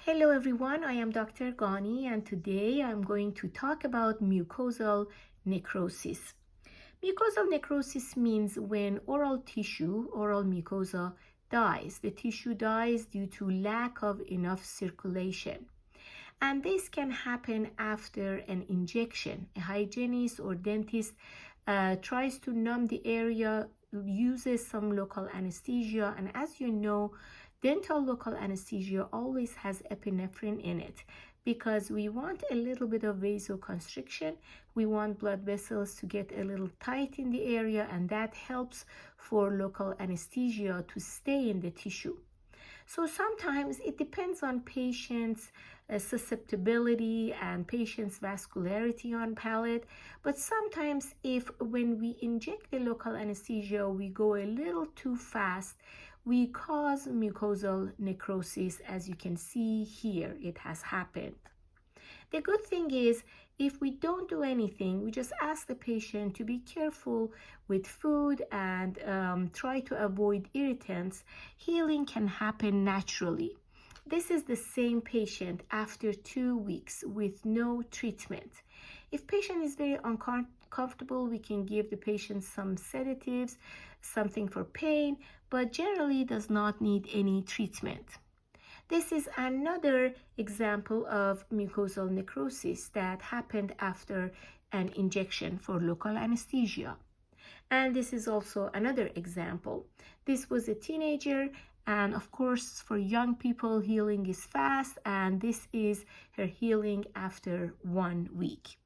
Hello everyone, I am Dr. Ghanee and today I'm going to talk about mucosal necrosis. Mucosal necrosis means when oral mucosa dies. The tissue dies due to lack of enough circulation. And this can happen after an injection. A hygienist or dentist tries to numb the area, uses some local anesthesia, and as you know, dental local anesthesia always has epinephrine in it because we want a little bit of vasoconstriction. We want blood vessels to get a little tight in the area, and that helps for local anesthesia to stay in the tissue. So sometimes it depends on patients' susceptibility and patient's vascularity on palate. But sometimes if when we inject the local anesthesia, we go a little too fast, we cause mucosal necrosis. As you can see here, it has happened. The good thing is, if we don't do anything, we just ask the patient to be careful with food and try to avoid irritants, healing can happen naturally. This is the same patient after 2 weeks with no treatment. If patient is very uncomfortable, we can give the patient some sedatives, something for pain, but generally does not need any treatment. This is another example of mucosal necrosis that happened after an injection for local anesthesia. And this is also another example. This was a teenager, and of course for young people healing is fast, and this is her healing after 1 week.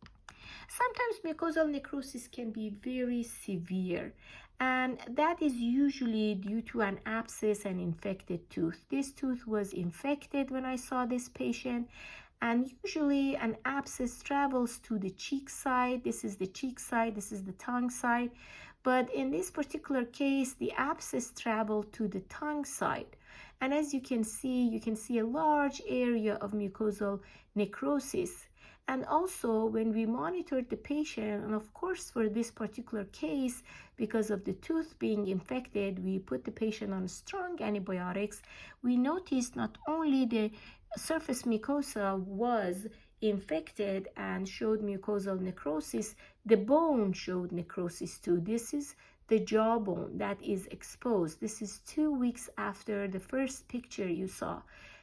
Sometimes mucosal necrosis can be very severe, and that is usually due to an abscess and infected tooth. This tooth was infected when I saw this patient, and usually an abscess travels to the cheek side. This is the cheek side, this is the tongue side. But in this particular case, the abscess traveled to the tongue side. And as you can see a large area of mucosal necrosis. And also when we monitored the patient, and of course for this particular case, because of the tooth being infected, we put the patient on strong antibiotics. We noticed not only the surface mucosa was infected and showed mucosal necrosis, the bone showed necrosis too. This is the jawbone that is exposed. This is 2 weeks after the first picture you saw.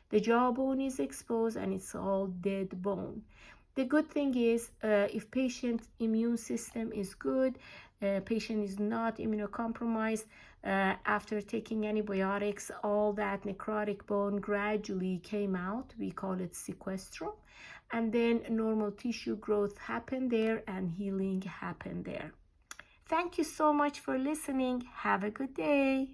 The jawbone is exposed and it's all dead bone. The good thing is, if patient's immune system is good, patient is not immunocompromised, after taking antibiotics, all that necrotic bone gradually came out. We call it sequestrum. And then normal tissue growth happened there and healing happened there. Thank you so much for listening. Have a good day.